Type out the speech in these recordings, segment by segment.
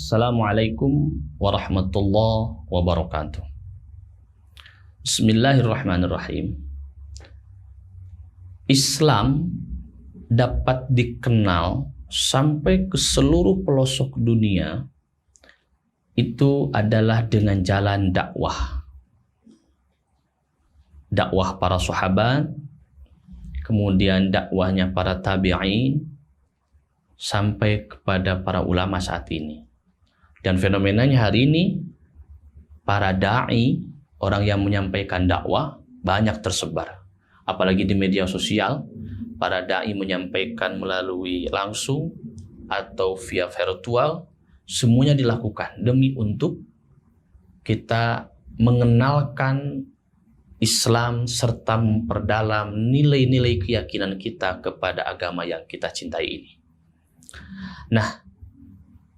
Assalamualaikum warahmatullahi wabarakatuh. Bismillahirrahmanirrahim. Islam dapat dikenal sampai ke seluruh pelosok dunia itu adalah dengan jalan dakwah. Dakwah para sahabat, kemudian dakwahnya para tabi'in, sampai kepada para ulama saat ini. Dan fenomenanya hari ini, para da'i, orang yang menyampaikan dakwah, banyak tersebar. Apalagi di media sosial, para da'i menyampaikan melalui langsung atau via virtual, semuanya dilakukan demi untuk kita mengenalkan Islam serta memperdalam nilai-nilai keyakinan kita kepada agama yang kita cintai ini. Nah,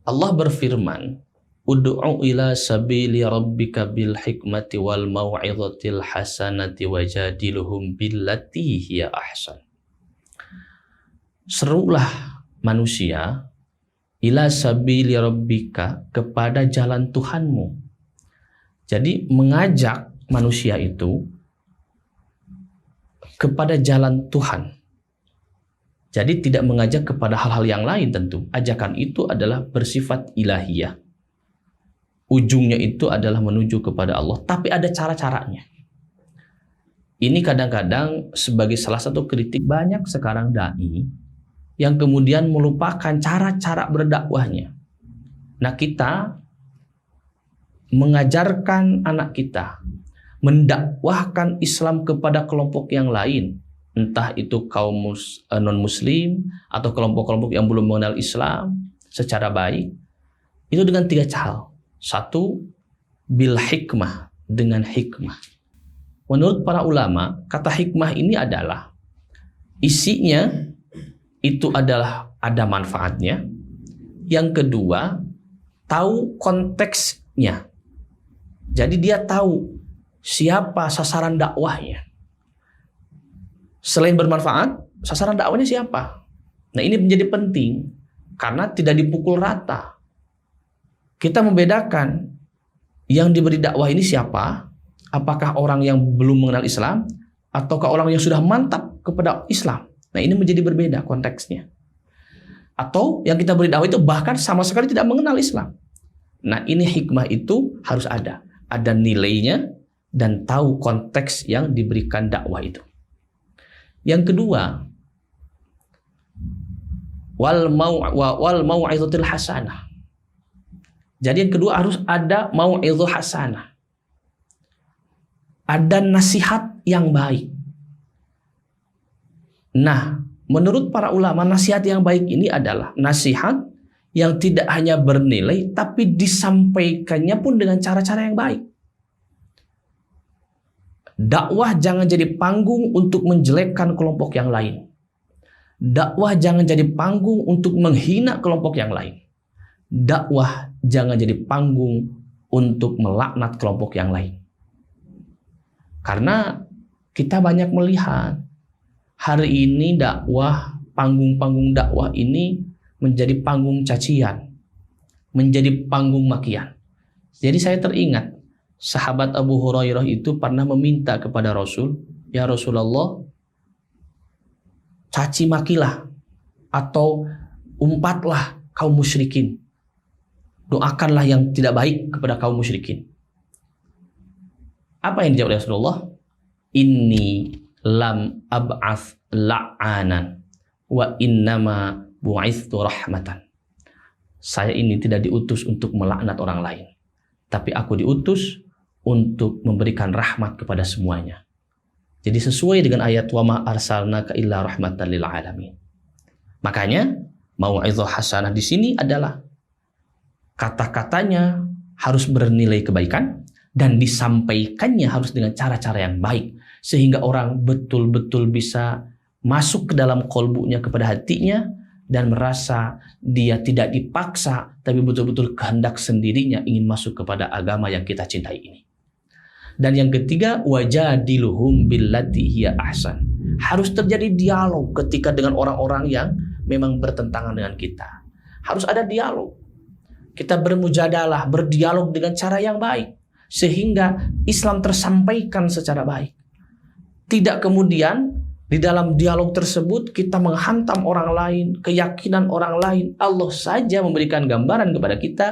Allah berfirman, "Ud'u ila sabili rabbika bil hikmati wal mau'izatil hasanati wajadiluhum billati hiya ahsan." Serulah manusia ila sabili rabbika, kepada jalan Tuhanmu. Jadi mengajak manusia itu kepada jalan Tuhan. Jadi tidak mengajak kepada hal-hal yang lain tentu. Ajakan itu adalah bersifat ilahiyah. Ujungnya itu adalah menuju kepada Allah. Tapi ada cara-caranya. Ini kadang-kadang sebagai salah satu kritik banyak sekarang da'i yang kemudian melupakan cara-cara berdakwahnya. Nah, kita mengajarkan anak kita mendakwahkan Islam kepada kelompok yang lain, entah itu kaum non-muslim atau kelompok-kelompok yang belum mengenal Islam secara baik, itu dengan 3 hal. 1, bil hikmah, dengan hikmah. Menurut para ulama, kata hikmah ini adalah isinya itu adalah ada manfaatnya. Yang kedua, tahu konteksnya. Jadi dia tahu siapa sasaran dakwahnya. Selain bermanfaat, sasaran dakwahnya siapa? Nah, ini menjadi penting karena tidak dipukul rata. Kita membedakan yang diberi dakwah ini siapa? Apakah orang yang belum mengenal Islam ataukah orang yang sudah mantap kepada Islam? Nah, ini menjadi berbeda konteksnya. Atau yang kita beri dakwah itu bahkan sama sekali tidak mengenal Islam. Nah, ini hikmah itu harus ada. Ada nilainya dan tahu konteks yang diberikan dakwah itu. Yang kedua, wal mau'izatil hasanah. Jadi yang kedua harus ada mau'izah hasanah. Ada nasihat yang baik. Nah, menurut para ulama, nasihat yang baik ini adalah nasihat yang tidak hanya bernilai, tapi disampaikannya pun dengan cara-cara yang baik. Dakwah jangan jadi panggung untuk menjelekkan kelompok yang lain. Dakwah jangan jadi panggung untuk menghina kelompok yang lain. Dakwah jangan jadi panggung untuk melaknat kelompok yang lain. Karena kita banyak melihat hari ini dakwah, panggung-panggung dakwah ini menjadi panggung cacian, menjadi panggung makian. Jadi saya teringat sahabat Abu Hurairah itu pernah meminta kepada Rasul, "Ya Rasulullah, caci makilah atau umpatlah kaum musyrikin. Doakanlah yang tidak baik kepada kaum musyrikin." Apa yang dijawab Rasulullah? "Inni lam ab'ats la'anan wa innama bu'itsu rahmatan." Saya ini tidak diutus untuk melaknat orang lain, tapi aku diutus untuk memberikan rahmat kepada semuanya. Jadi sesuai dengan ayat wa ma arsalnaka illa rahmatan lil alamin. Makanya mau'izah hasanah di sini adalah kata-katanya harus bernilai kebaikan dan disampaikannya harus dengan cara-cara yang baik sehingga orang betul-betul bisa masuk ke dalam kolbunya, kepada hatinya, dan merasa dia tidak dipaksa tapi betul-betul kehendak sendirinya ingin masuk kepada agama yang kita cintai ini. Dan yang ketiga, wajadiluhum billati hiya ahsan. Harus terjadi dialog ketika dengan orang-orang yang memang bertentangan dengan kita. Harus ada dialog. kita bermujadalah, berdialog dengan cara yang baik, sehingga Islam tersampaikan secara baik. Tidak kemudian di dalam dialog tersebut kita menghantam orang lain, keyakinan orang lain. Allah saja memberikan gambaran kepada kita,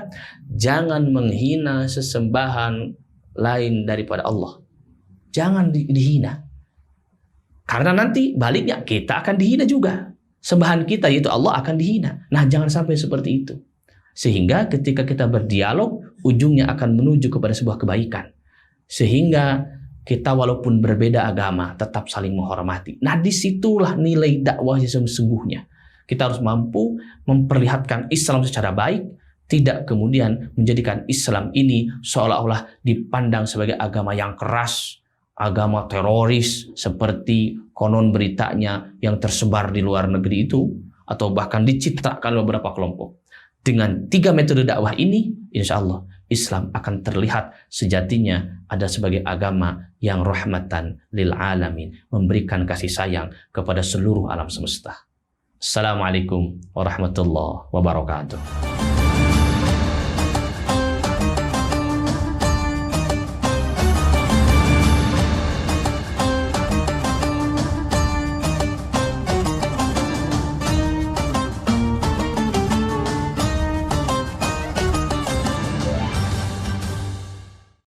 jangan menghina sesembahan lain daripada Allah. Jangan dihina. Karena nanti baliknya kita akan dihina juga. Sembahan kita yaitu Allah akan dihina. Nah, jangan sampai seperti itu. Sehingga ketika kita berdialog, ujungnya akan menuju kepada sebuah kebaikan. Sehingga kita walaupun berbeda agama, tetap saling menghormati. Nah, disitulah nilai dakwah yang sesungguhnya. Kita harus mampu memperlihatkan Islam secara baik, tidak kemudian menjadikan Islam ini seolah-olah dipandang sebagai agama yang keras, agama teroris, seperti konon beritanya yang tersebar di luar negeri itu, atau bahkan dicitrakan beberapa kelompok. Dengan 3 metode dakwah ini, insya Allah Islam akan terlihat sejatinya ada sebagai agama yang rahmatan lil alamin, memberikan kasih sayang kepada seluruh alam semesta. Assalamualaikum warahmatullahi wabarakatuh.